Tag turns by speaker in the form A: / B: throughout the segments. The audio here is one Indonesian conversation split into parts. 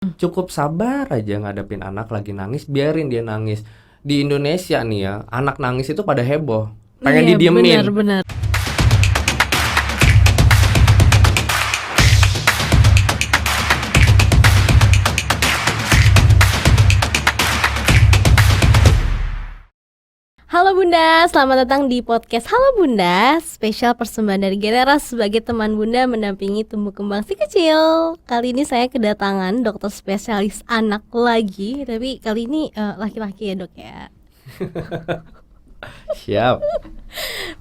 A: Cukup sabar aja ngadepin anak lagi nangis, biarin dia nangis. Di Indonesia nih ya, anak nangis itu pada heboh, pengen
B: Iya,
A: didiemin.
B: benar. Halo Bunda, selamat datang di podcast Halo Bunda, spesial persembahan dari Gelera sebagai teman Bunda mendampingi tumbuh kembang si kecil. Kali ini saya kedatangan dokter spesialis anak lagi, tapi kali ini laki-laki ya dok ya.
A: Siap.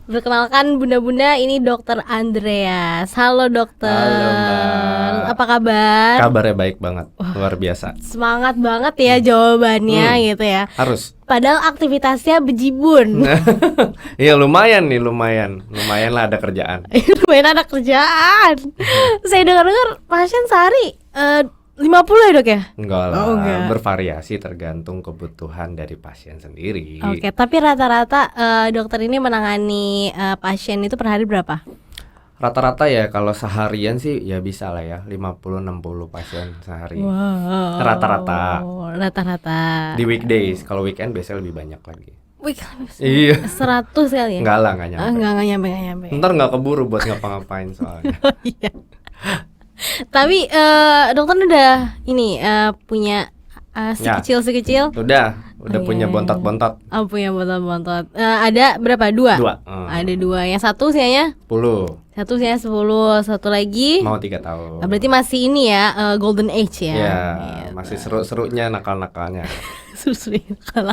B: Perkenalkan Bunda-Bunda, ini dokter Andreas. Halo dokter.
A: Halo, Mbak.
B: Apa kabar?
A: Kabarnya baik banget, luar biasa.
B: Semangat banget ya jawabannya gitu ya.
A: Harus.
B: Padahal aktivitasnya bejibun.
A: Iya lumayan lumayan lah ada kerjaan.
B: Lumayan ada kerjaan. Saya dengar-dengar pasien sehari 50 ya dok ya?
A: Enggak lah,
B: Oh, enggak.
A: bervariasi tergantung kebutuhan dari pasien sendiri.
B: Oke, tapi rata-rata dokter ini menangani pasien itu per hari berapa?
A: Rata-rata ya kalau seharian sih ya bisa lah ya 50-60 pasien sehari.
B: Wow. Rata-rata.
A: Di weekdays, kalau weekend biasanya lebih banyak lagi.
B: Wih,
A: Iya.
B: 100 kali ya?
A: Enggak lah, enggak nyampe.
B: Enggak nyampe.
A: Ntar nggak keburu buat ngapa-ngapain soalnya.
B: Iya. Tapi dokter udah ini punya si
A: Ya.
B: kecil.
A: Udah
B: Oh,
A: punya
B: iya.
A: bontot-bontot.
B: Oh, punya bontot. Ada berapa? Dua. Ada dua. Yang satu usianya
A: 10.
B: Satu usianya 10, satu lagi
A: Mau 3 tahun.
B: berarti masih ini ya golden age ya.
A: Ya,
B: Gitu.
A: masih seru-serunya nakal-nakalnya.
B: Susui kalau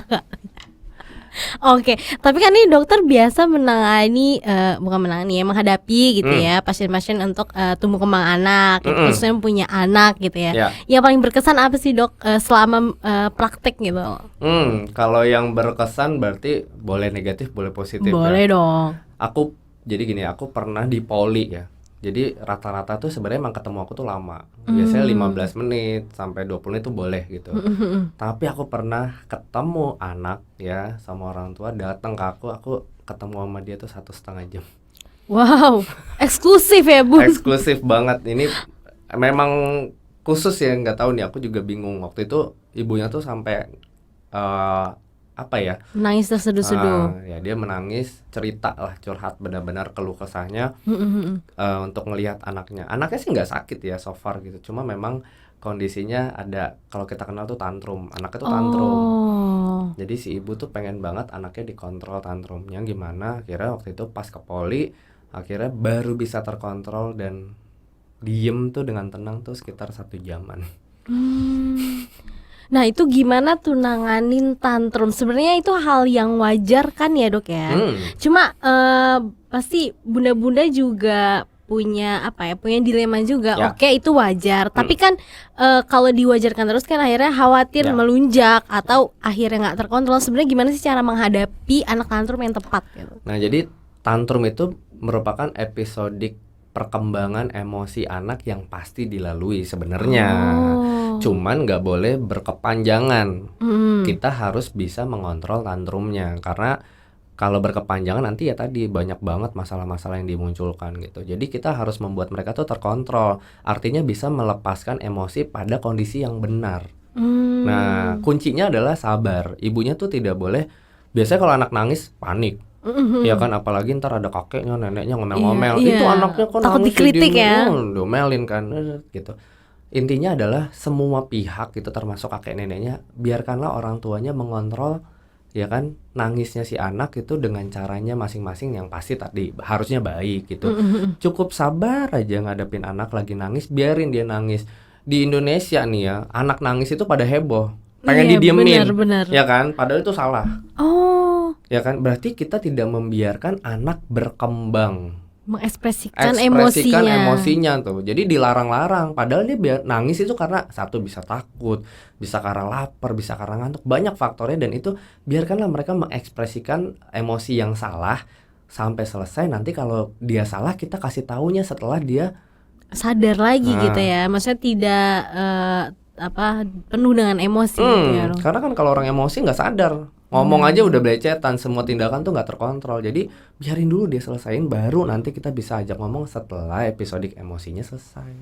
B: Oke, tapi kan ini dokter biasa menangani bukan menangani ya, menghadapi gitu ya pasien-pasien untuk tumbuh kembang anak, gitu, khususnya punya anak gitu ya.
A: Ya.
B: Yang paling berkesan apa sih dok selama praktek gitu?
A: Kalau yang berkesan berarti boleh negatif, boleh positif
B: Boleh
A: ya.
B: dong.
A: Jadi gini, aku pernah di poli ya. Jadi rata-rata tuh sebenarnya emang ketemu aku tuh lama. Biasanya 15 menit sampai 20 menit tuh boleh gitu. Tapi aku pernah ketemu anak ya sama orang tua datang ke aku ketemu sama dia tuh 1,5 jam.
B: Wow, eksklusif ya bun.
A: Eksklusif banget. Ini memang khusus ya, nggak tahu nih, aku juga bingung. Waktu itu ibunya tuh sampai
B: Menangis terseduh-seduh.
A: ya dia menangis, cerita lah, curhat benar-benar keluh kesahnya untuk ngelihat anaknya. Anaknya sih nggak sakit ya so far gitu, cuma memang kondisinya ada, kalau kita kenal tuh tantrum. Anaknya tuh tantrum. Jadi si ibu tuh pengen banget anaknya dikontrol tantrumnya gimana. Akhirnya waktu itu pas ke poli, akhirnya baru bisa terkontrol dan diem tuh dengan tenang tuh sekitar 1 jaman.
B: Nah itu gimana tuh nanganin tantrum? Sebenarnya itu hal yang wajar kan ya dok ya. Cuma pasti bunda-bunda juga punya punya dilema juga.
A: Ya.
B: Oke, itu wajar. Tapi kan kalau diwajarkan terus kan akhirnya khawatir
A: Ya.
B: melunjak atau akhirnya nggak terkontrol. Sebenarnya gimana sih cara menghadapi anak tantrum yang tepat gitu?
A: Nah jadi tantrum itu merupakan episodik perkembangan emosi anak yang pasti dilalui sebenarnya. Cuman nggak boleh berkepanjangan. Kita harus bisa mengontrol tantrumnya, karena kalau berkepanjangan nanti ya tadi banyak banget masalah-masalah yang dimunculkan gitu. Jadi kita harus membuat mereka tuh terkontrol. Artinya bisa melepaskan emosi pada kondisi yang benar. Nah kuncinya adalah sabar. Ibunya tuh tidak boleh. Biasanya kalau anak nangis panik. Ya kan, apalagi ntar ada kakeknya, neneknya ngomel-ngomel.
B: Iya,
A: Itu anaknya kok
B: takut
A: nangis
B: dikritik ya.
A: Domelin kan gitu. Intinya adalah semua pihak itu termasuk kakek neneknya, biarkanlah orang tuanya mengontrol ya kan nangisnya si anak itu dengan caranya masing-masing yang pasti tadi harusnya baik gitu. Cukup sabar aja ngadepin anak lagi nangis, biarin dia nangis. Di Indonesia nih ya, anak nangis itu pada heboh, pengen
B: Iya,
A: didiemin.
B: benar.
A: Ya kan, padahal itu salah. Ya kan, berarti kita tidak membiarkan anak berkembang,
B: Mengekspresikan
A: ekspresikan
B: emosinya.
A: emosinya tuh. Jadi dilarang-larang, padahal dia nangis itu karena satu bisa takut, bisa karena lapar, bisa karena ngantuk, banyak faktornya. Dan itu biarkanlah mereka mengekspresikan emosi yang salah sampai selesai. Nanti kalau dia salah kita kasih taunya setelah dia
B: Sadar lagi gitu ya. Maksudnya tidak penuh dengan emosi gitu ya.
A: karena kan kalau orang emosi nggak sadar, ngomong aja udah belecetan, semua tindakan tuh nggak terkontrol. Jadi biarin dulu dia selesain, baru nanti kita bisa ajak ngomong setelah episodik emosinya selesai.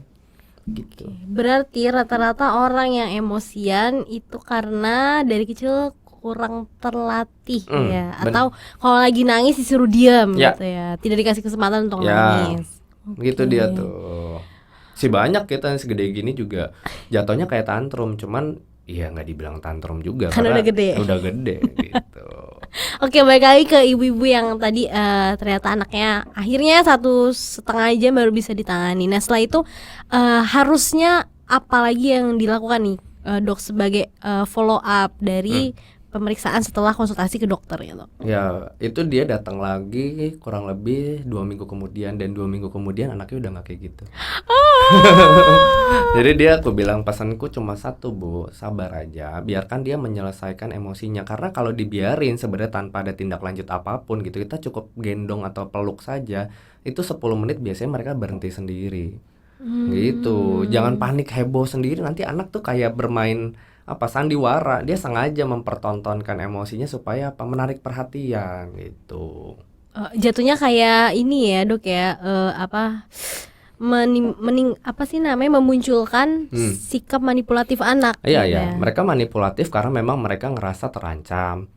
A: gitu.
B: Berarti rata-rata orang yang emosian itu karena dari kecil kurang terlatih ya, atau kalau lagi nangis disuruh diam
A: Ya.
B: gitu ya, tidak dikasih kesempatan untuk
A: Ya,
B: nangis.
A: gitu dia
B: Oke.
A: tuh. Si banyak kita yang segede gini juga jatuhnya kayak tantrum, cuman ya nggak dibilang tantrum juga
B: Karena
A: karena
B: udah gede.
A: udah gede gitu.
B: Oke, balik lagi ke ibu-ibu yang tadi ternyata anaknya akhirnya 1,5 jam baru bisa ditangani. Nah setelah itu harusnya apa lagi yang dilakukan nih dok sebagai follow up dari pemeriksaan setelah konsultasi ke dokter gitu?
A: Ya itu dia datang lagi kurang lebih 2 minggu kemudian, dan 2 minggu kemudian anaknya udah nggak kayak gitu. Jadi aku bilang pesanku cuma satu, Bu, sabar aja, biarkan dia menyelesaikan emosinya. Karena kalau dibiarin sebenarnya tanpa ada tindak lanjut apapun gitu, kita cukup gendong atau peluk saja, itu 10 menit biasanya mereka berhenti sendiri. Gitu. Jangan panik heboh sendiri, nanti anak tuh kayak bermain sandiwara, dia sengaja mempertontonkan emosinya supaya menarik perhatian gitu.
B: Jatuhnya kayak ini ya dok ya, memunculkan sikap manipulatif anak.
A: Iya
B: gitu
A: ya,
B: ya.
A: mereka manipulatif karena memang mereka ngerasa terancam,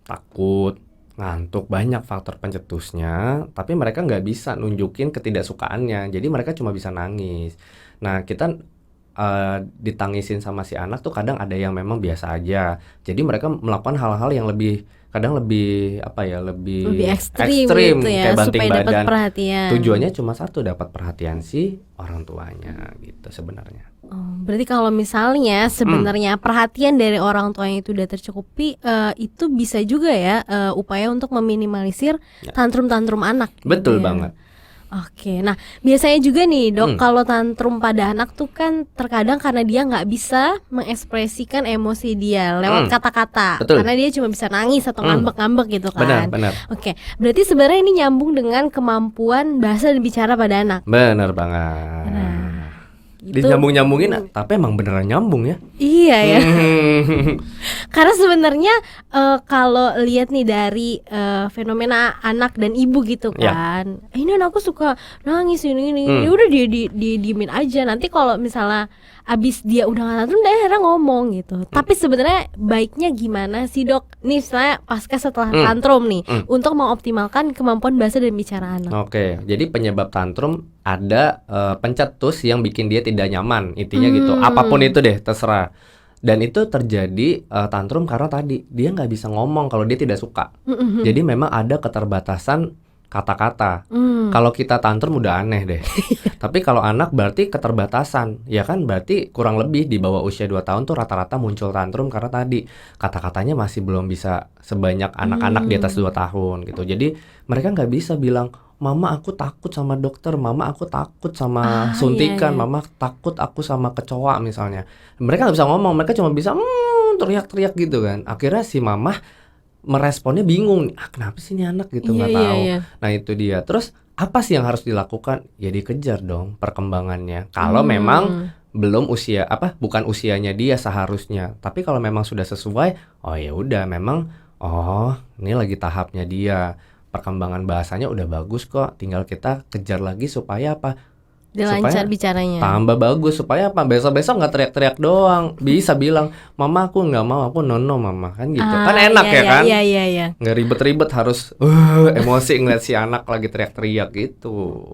A: takut, ngantuk, banyak faktor pencetusnya, tapi mereka nggak bisa nunjukin ketidaksukaannya, jadi mereka cuma bisa nangis. Nah kita ditangisin sama si anak tuh kadang ada yang memang biasa aja, jadi mereka melakukan hal-hal yang kadang lebih
B: lebih ekstrim gitu ya,
A: kayak banting
B: supaya dapat
A: badan.
B: perhatian.
A: Tujuannya cuma satu, dapat perhatian si orang tuanya gitu sebenarnya.
B: Berarti kalau misalnya sebenarnya perhatian dari orang tuanya itu udah tercukupi, itu bisa juga ya upaya untuk meminimalisir tantrum-tantrum anak.
A: Betul
B: gitu ya.
A: banget.
B: Oke, nah biasanya juga nih dok, kalau tantrum pada anak tuh kan terkadang karena dia nggak bisa mengekspresikan emosi dia lewat kata-kata,
A: Betul.
B: karena dia cuma bisa nangis atau ngambek-ngambek gitu kan.
A: Benar.
B: Oke, berarti sebenarnya ini nyambung dengan kemampuan bahasa dan bicara pada anak.
A: Benar banget.
B: Itu
A: Dinyambung-nyambungin, tapi emang beneran nyambung ya.
B: iya ya. Karena sebenarnya kalau lihat nih dari fenomena anak dan ibu gitu kan, ini anakku suka nangis ini, ya udah dia diemin aja. Nanti kalau misalnya abis dia udah nggak tantrum, dia akhirnya ngomong gitu. Tapi sebenarnya baiknya gimana sih dok? Nih misalnya pasca setelah tantrum nih, untuk mengoptimalkan kemampuan bahasa dan bicara anak.
A: Oke, jadi penyebab tantrum ada pencetus yang bikin dia tidak nyaman, intinya gitu. Apapun itu deh, terserah. Dan itu terjadi tantrum karena tadi dia nggak bisa ngomong kalau dia tidak suka. Jadi memang ada keterbatasan kata-kata. Kalau kita tantrum udah aneh deh. Tapi kalau anak berarti keterbatasan, ya kan, berarti kurang lebih di bawah usia 2 tahun tuh rata-rata muncul tantrum karena tadi kata-katanya masih belum bisa sebanyak anak-anak di atas 2 tahun gitu. Jadi mereka nggak bisa bilang, mama aku takut sama dokter, mama aku takut sama suntikan, mama takut aku sama kecoa misalnya. Mereka nggak bisa ngomong, mereka cuma bisa teriak-teriak gitu kan. Akhirnya si mama meresponnya bingung, kenapa sih ini anak gitu, nggak tahu. Nah itu dia. Terus apa sih yang harus dilakukan? Ya dikejar dong perkembangannya. Kalau memang belum bukan usianya dia seharusnya. Tapi kalau memang sudah sesuai, ya udah memang ini lagi tahapnya dia. Perkembangan bahasanya udah bagus kok, tinggal kita kejar lagi supaya apa?
B: Dia lancar bicaranya.
A: Tambah bagus, supaya apa? Besok-besok nggak teriak-teriak doang, bisa bilang, mama aku nggak mau, aku nono mama, kan gitu. Kan enak kan?
B: Iya.
A: Nggak ribet-ribet harus emosi ngeliat si anak lagi teriak-teriak gitu.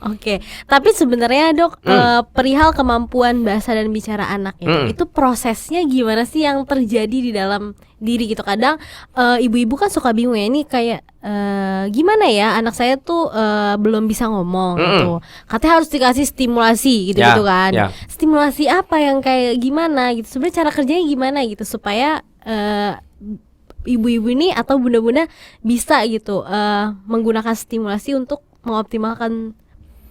B: Oke, tapi sebenarnya dok, perihal kemampuan bahasa dan bicara anak itu prosesnya gimana sih yang terjadi di dalam diri gitu? Kadang ibu-ibu kan suka bingung ya, ini kayak gimana ya, anak saya tuh belum bisa ngomong gitu. Katanya harus dikasih stimulasi gitu kan. Stimulasi apa yang kayak gimana gitu? Sebenarnya cara kerjanya gimana gitu supaya ibu-ibu ini atau bunda-bunda bisa gitu menggunakan stimulasi untuk mengoptimalkan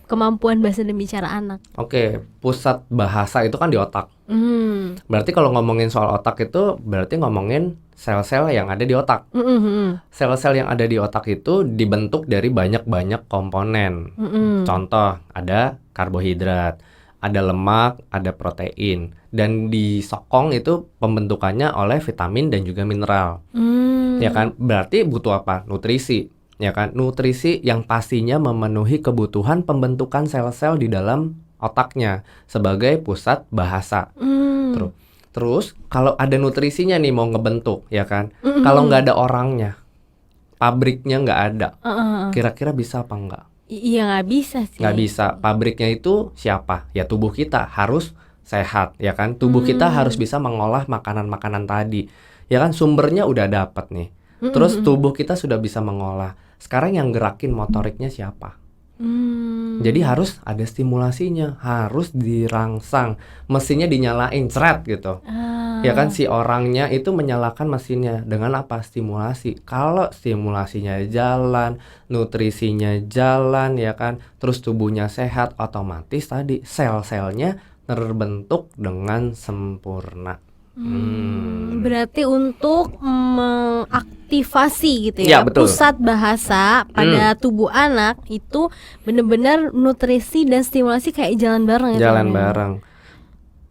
B: kemampuan bahasa dan bicara anak.
A: Oke, pusat bahasa itu kan di otak. Berarti kalau ngomongin soal otak itu berarti ngomongin sel-sel yang ada di otak. Sel-sel yang ada di otak itu dibentuk dari banyak-banyak komponen. Contoh, ada karbohidrat, ada lemak, ada protein, dan di sokong itu pembentukannya oleh vitamin dan juga mineral. Ya kan? Berarti butuh apa? Nutrisi. Ya kan, nutrisi yang pastinya memenuhi kebutuhan pembentukan sel-sel di dalam otaknya sebagai pusat bahasa.
B: Hmm.
A: Terus kalau ada nutrisinya nih mau ngebentuk, ya kan?
B: Mm-mm.
A: Kalau nggak ada orangnya, pabriknya nggak ada,
B: Heeh.
A: kira-kira bisa apa nggak?
B: Iya nggak bisa sih.
A: Nggak bisa. Pabriknya itu siapa? Ya tubuh kita harus sehat, ya kan? Tubuh kita harus bisa mengolah makanan-makanan tadi, ya kan? Sumbernya udah dapet nih. Terus tubuh kita sudah bisa mengolah. Sekarang yang gerakin motoriknya siapa? Jadi harus ada stimulasinya, harus dirangsang, mesinnya dinyalain, ceret gitu. Ya kan, si orangnya itu menyalakan mesinnya dengan apa? Stimulasi. Kalau stimulasinya jalan, nutrisinya jalan, ya kan, terus tubuhnya sehat, otomatis tadi sel-selnya terbentuk dengan sempurna.
B: Berarti untuk mengaktifasi gitu
A: Ya,
B: ya,
A: betul.
B: pusat bahasa pada tubuh anak itu benar-benar nutrisi dan stimulasi kayak jalan bareng ya.
A: Jalan
B: teman-teman.
A: bareng.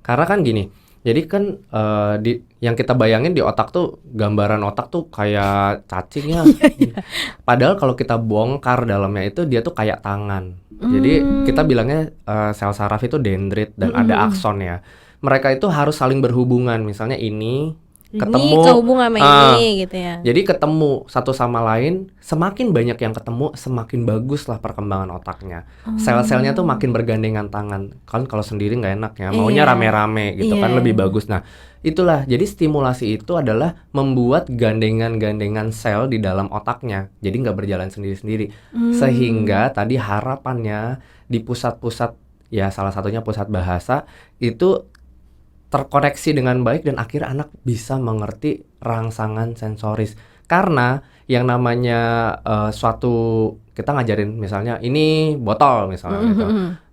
A: Karena kan gini, jadi kan yang kita bayangin di otak tuh, gambaran otak tuh kayak cacing ya. Padahal kalau kita bongkar dalamnya itu dia tuh kayak tangan. Jadi kita bilangnya sel saraf itu dendrit dan ada akson ya. Mereka itu harus saling berhubungan. Misalnya ini ketemu,
B: Ini kehubungan sama ini gitu ya.
A: jadi ketemu satu sama lain. Semakin banyak yang ketemu, semakin bagus lah perkembangan otaknya. Sel-selnya tuh makin bergandengan tangan. Kan kalau sendiri nggak enak ya, maunya
B: Iya.
A: rame-rame gitu kan,
B: Iya.
A: lebih bagus. Nah itulah, jadi stimulasi itu adalah membuat gandengan-gandengan sel di dalam otaknya, jadi nggak berjalan sendiri-sendiri. Sehingga tadi harapannya di pusat-pusat, ya salah satunya pusat bahasa, itu terkoneksi dengan baik dan akhirnya anak bisa mengerti rangsangan sensoris. Karena yang namanya suatu, kita ngajarin misalnya ini botol misalnya gitu.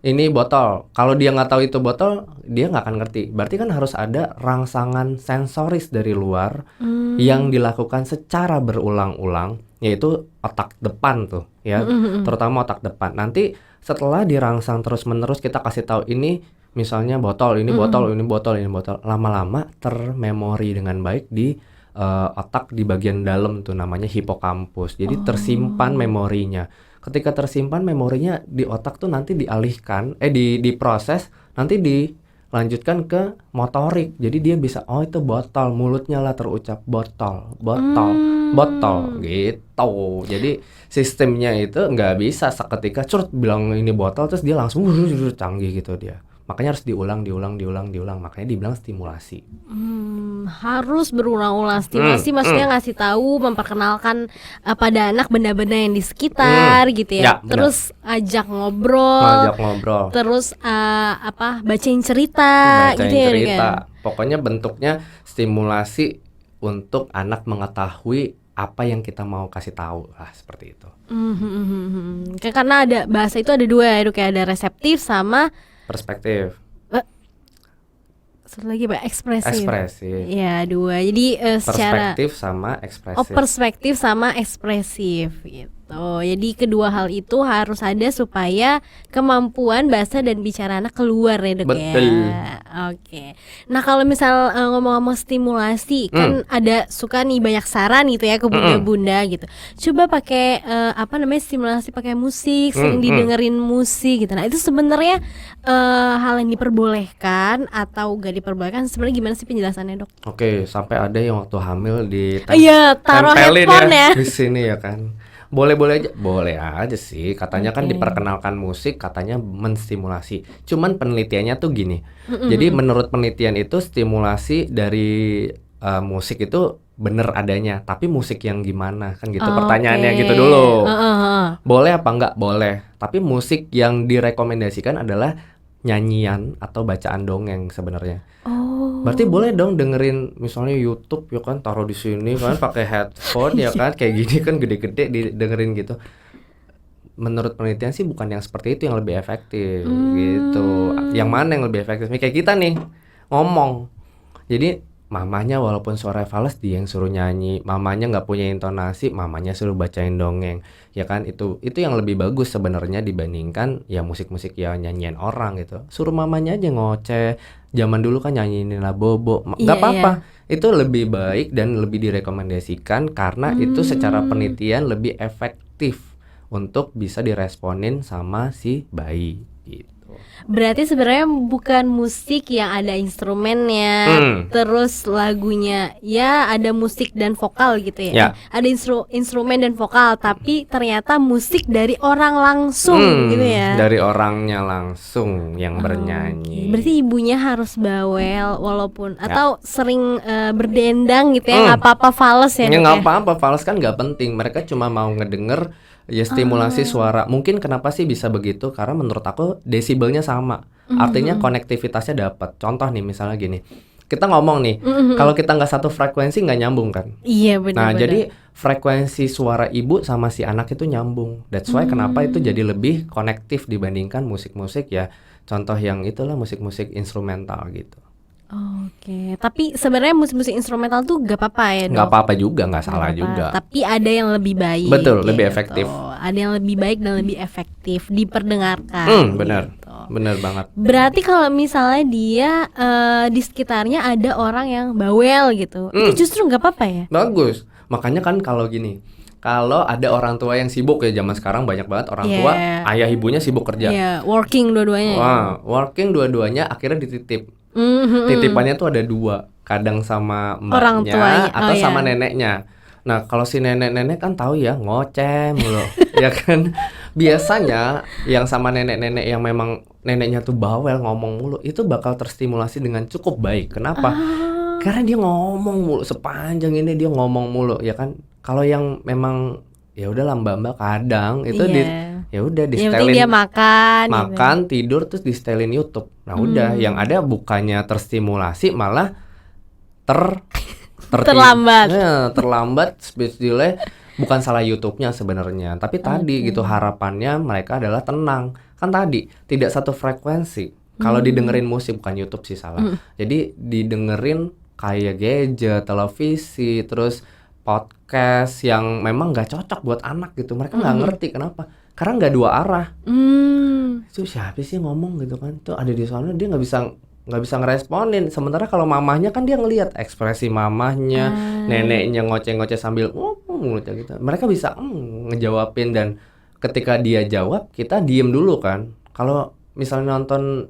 A: Ini botol. Kalau dia nggak tahu itu botol, dia nggak akan ngerti. Berarti kan harus ada rangsangan sensoris dari luar yang dilakukan secara berulang-ulang, yaitu otak depan tuh ya, terutama otak depan. Nanti setelah dirangsang terus-menerus, kita kasih tahu ini misalnya botol, ini botol, ini botol, ini botol. Lama-lama termemori dengan baik di otak di bagian dalam tuh, namanya hipokampus. Jadi tersimpan memorinya. Ketika tersimpan memorinya di otak tuh, nanti dialihkan, diproses, nanti dilanjutkan ke motorik. Jadi dia bisa, oh itu botol, mulutnya lah terucap botol, botol, botol gitu. Jadi sistemnya itu nggak bisa seketika curut bilang ini botol terus dia langsung canggih gitu dia. Makanya harus diulang. Makanya dibilang stimulasi.
B: Harus berulang-ulang stimulasi, maksudnya ngasih tahu, memperkenalkan pada anak benda-benda yang di sekitar gitu
A: Ya,
B: ya.
A: benar.
B: Terus ajak ngobrol.
A: Ngajak ngobrol,
B: Terus bacain cerita
A: bacain
B: gitu ya, Dok,
A: cerita.
B: ya?
A: Pokoknya bentuknya stimulasi untuk anak mengetahui apa yang kita mau kasih tahu lah, seperti itu.
B: Karena ada bahasa itu ada dua ya, Dok, ya. Ada reseptif sama
A: Perspektif,
B: satu lagi ekspresif.
A: ekspresif,
B: Ya, dua. Jadi secara
A: perspektif sama ekspresif.
B: perspektif sama ekspresif gitu. Jadi kedua hal itu harus ada supaya kemampuan bahasa dan bicara anak keluar ya, Dok,
A: Betul.
B: ya. Oke. Nah, kalau misal ngomong-ngomong stimulasi, kan ada suka nih banyak saran gitu ya ke bunda-bunda gitu. Coba pakai stimulasi pakai musik, sering didengerin musik gitu. Nah, itu sebenarnya hal yang diperbolehkan atau gak diperbolehkan, sebenarnya gimana sih penjelasannya, Dok?
A: Oke, sampai ada yang waktu hamil
B: Iya, taruh
A: tempelin
B: headphone ya.
A: di sini ya kan. Boleh aja sih. Katanya kan
B: Oke.
A: diperkenalkan musik, katanya menstimulasi. Cuman penelitiannya tuh gini. Jadi menurut penelitian itu stimulasi dari musik itu bener adanya, tapi musik yang gimana kan gitu pertanyaannya gitu dulu. Boleh apa enggak? Boleh. Tapi musik yang direkomendasikan adalah nyanyian atau bacaan dongeng sebenarnya. Berarti boleh dong dengerin misalnya YouTube ya kan, taruh di sini kan pakai headphone ya kan, kayak gini kan gede-gede didengerin gitu. Menurut penelitian sih bukan yang seperti itu yang lebih efektif gitu. Yang mana yang lebih efektif? Kayak kita nih ngomong. Jadi mamanya walaupun suara fals, dia yang suruh nyanyi. Mamanya nggak punya intonasi, mamanya suruh bacain dongeng. Ya kan, itu yang lebih bagus sebenarnya dibandingkan ya musik-musik ya nyanyian orang gitu. Suruh mamanya aja ngoceh. Zaman dulu kan nyanyiin lah Bobo, nggak
B: Iya,
A: apa-apa. Itu lebih baik dan lebih direkomendasikan karena itu secara penelitian lebih efektif untuk bisa diresponin sama si bayi gitu.
B: Berarti sebenarnya bukan musik yang ada instrumennya, terus lagunya ya ada musik dan vokal gitu ya.
A: Ya.
B: Ada instrumen dan vokal, tapi ternyata musik dari orang langsung gitu ya.
A: Dari orangnya langsung yang bernyanyi.
B: Berarti ibunya harus bawel walaupun atau sering berdendang gitu ya, nggak apa-apa fales ya.
A: Ya nggak apa-apa, fals kan nggak penting. Mereka cuma mau ngedenger ya stimulasi suara. Mungkin kenapa sih bisa begitu? Karena menurut aku desibelnya sama. Artinya konektivitasnya dapat. Contoh nih misalnya gini. Kita ngomong nih, kalau kita nggak satu frekuensi nggak nyambung kan?
B: Iya benar.
A: Nah jadi frekuensi suara ibu sama si anak itu nyambung. That's why kenapa itu jadi lebih konektif dibandingkan musik-musik ya. Contoh yang itulah musik-musik instrumental gitu.
B: Oke, tapi sebenarnya musik-musik instrumental tuh gak apa-apa ya, Dok?
A: Nggak apa-apa juga, nggak salah juga.
B: Tapi ada yang lebih baik.
A: Betul, lebih efektif.
B: Ada yang lebih baik dan lebih efektif diperdengarkan.
A: Benar,
B: gitu.
A: benar banget.
B: Berarti kalau misalnya dia di sekitarnya ada orang yang bawel gitu, itu justru nggak apa-apa ya?
A: Bagus. Makanya kan kalau gini, kalau ada orang tua yang sibuk ya zaman sekarang banyak banget orang tua, ayah ibunya sibuk kerja.
B: Working dua-duanya.
A: Wah, working dua-duanya akhirnya dititip. Titipannya tuh ada dua, kadang sama
B: Orang
A: mbaknya
B: tuanya.
A: atau sama neneknya. Nah kalau si nenek-nenek kan tahu ya ngoceh mulu, ya kan. Biasanya yang sama nenek-nenek yang memang neneknya tuh bawel ngomong mulu, itu bakal terstimulasi dengan cukup baik. Kenapa? Karena dia ngomong mulu sepanjang ini dia ngomong mulu, ya kan. Kalau yang memang ya udahlah mbak-mbak kadang itu ya udah di setelin
B: dia makan
A: gitu. Tidur terus di setelin YouTube. Nah udah yang ada bukannya terstimulasi malah
B: terlambat.
A: Terlambat speech delay. Bukan salah YouTube-nya sebenarnya, tapi tadi gitu harapannya mereka adalah tenang. Kan tadi tidak satu frekuensi. Kalau didengerin musik, bukan YouTube sih salah. Jadi didengerin kayak gadget, televisi, terus podcast yang memang nggak cocok buat anak gitu. Mereka nggak ngerti kenapa. Karena nggak dua arah. Itu siapa sih ngomong gitu kan? Tuh ada di sana dia nggak bisa ngeresponin. Sementara kalau mamahnya kan dia ngelihat ekspresi mamahnya, neneknya ngoceh-ngoceh sambil gitu. Mereka bisa ngejawabin, dan ketika dia jawab kita diem dulu kan. Kalau misalnya nonton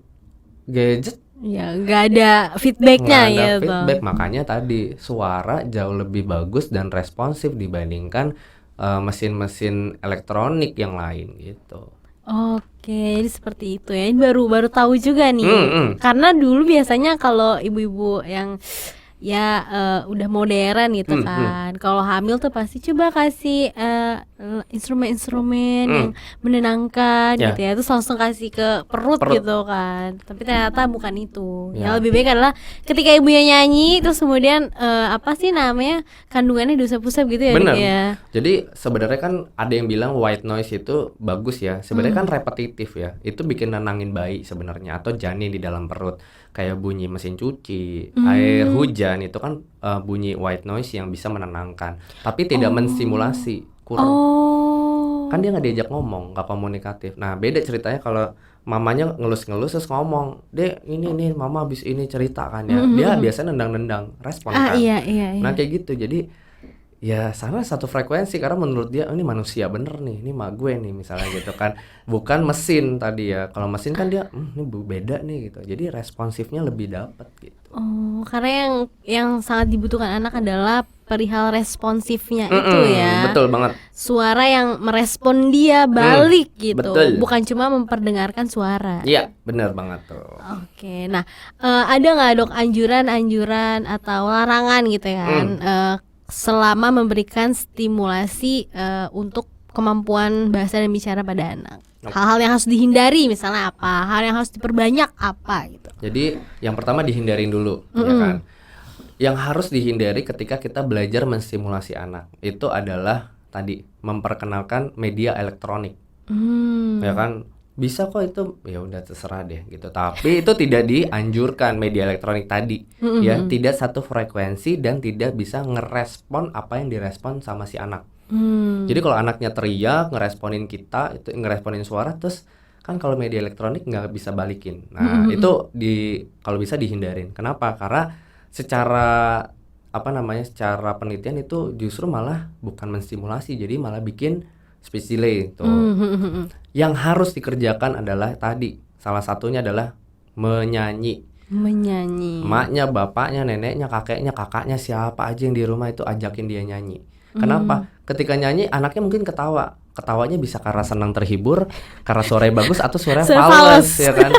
A: gadget
B: ya nggak ada feedbacknya
A: nggak ada
B: gitu.
A: feedback, makanya tadi suara jauh lebih bagus dan responsif dibandingkan mesin-mesin elektronik yang lain gitu.
B: Oke, jadi seperti itu ya. Ini baru tahu juga nih. Karena dulu biasanya kalau ibu-ibu yang ya udah modern gitu kan, kalau hamil tuh pasti coba kasih instrumen-instrumen yang menenangkan gitu ya, terus langsung kasih ke perut gitu kan. Tapi ternyata bukan itu. Yang lebih baik adalah ketika ibunya nyanyi terus kemudian apa sih namanya, kandungannya diusap-usap gitu ya.
A: Bener.
B: Ya.
A: Jadi sebenarnya kan ada yang bilang white noise itu bagus ya. Sebenarnya kan repetitif ya. Itu bikin nenangin bayi sebenarnya, atau janin di dalam perut. Kayak bunyi mesin cuci, air hujan itu kan bunyi white noise yang bisa menenangkan, tapi tidak menstimulasi, kurang. Kan dia nggak diajak ngomong, nggak komunikatif. Nah beda ceritanya kalau mamanya ngelus-ngelus terus ngomong, Dek ini mama habis ini cerita kan ya. Dia biasanya nendang-nendang, respon kan.
B: Iya.
A: Nah kayak gitu, jadi ya sama satu frekuensi, karena menurut dia ini manusia bener nih, ini mak gue nih misalnya gitu kan, bukan mesin tadi ya. Kalau mesin kan dia ini beda nih gitu, jadi responsifnya lebih dapat gitu.
B: Karena yang sangat dibutuhkan anak adalah perihal responsifnya itu ya.
A: Betul banget.
B: Suara yang merespon dia balik gitu,
A: betul.
B: Bukan cuma memperdengarkan suara.
A: Iya, benar banget tuh.
B: Oke, nah ada nggak Dok anjuran atau larangan gitu kan? Selama memberikan stimulasi untuk kemampuan bahasa dan bicara pada anak. Hal-hal yang harus dihindari misalnya apa? Hal yang harus diperbanyak apa gitu.
A: Jadi yang pertama dihindarin dulu, ya kan. Yang harus dihindari ketika kita belajar menstimulasi anak itu adalah tadi memperkenalkan media elektronik. Ya kan? Bisa kok itu, ya udah terserah deh gitu. Tapi itu tidak dianjurkan media elektronik tadi. Ya, tidak satu frekuensi dan tidak bisa ngerespon apa yang direspon sama si anak. Jadi kalau anaknya teriak, ngeresponin kita, itu ngeresponin suara, terus kan kalau media elektronik nggak bisa balikin. Nah, itu kalau bisa dihindarin. Kenapa? Karena secara secara penelitian itu justru malah bukan menstimulasi, jadi malah bikin speech delay tuh. Yang harus dikerjakan adalah tadi Salah satunya adalah menyanyi. Emaknya, bapaknya, neneknya, kakeknya, kakaknya, siapa aja yang di rumah itu ajakin dia nyanyi. Kenapa? Ketika nyanyi anaknya mungkin ketawa. Ketawanya bisa karena senang terhibur, karena suaranya bagus atau suaranya fals, ya kan?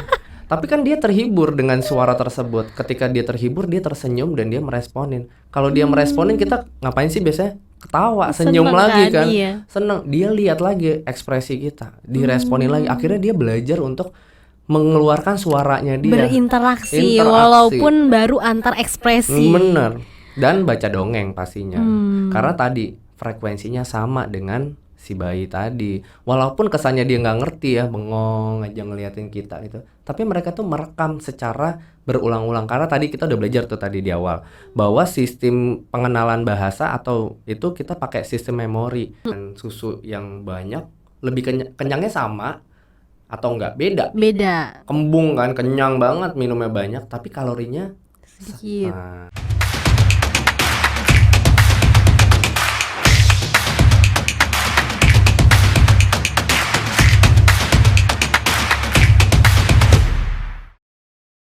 A: Tapi kan dia terhibur dengan suara tersebut. Ketika dia terhibur, dia tersenyum dan dia meresponin. Kalau dia meresponin, kita ngapain sih biasanya? Ketawa, senyum lagi kan?
B: Iya.
A: Seneng. Dia lihat lagi ekspresi kita, diresponin lagi. Akhirnya dia belajar untuk mengeluarkan suaranya dia.
B: Berinteraksi walaupun baru antar ekspresi.
A: Bener. Dan baca dongeng pastinya. Karena tadi frekuensinya sama dengan si bayi tadi. Walaupun kesannya dia nggak ngerti ya, bengong aja ngeliatin kita gitu. Tapi mereka tuh merekam secara berulang-ulang. Karena tadi kita udah belajar tuh tadi di awal bahwa sistem pengenalan bahasa atau itu kita pakai sistem memori. Dan susu yang banyak lebih kenyangnya sama atau enggak? Beda. Kembung kan, kenyang banget, minumnya banyak, tapi kalorinya
B: sedikit.
A: Nah,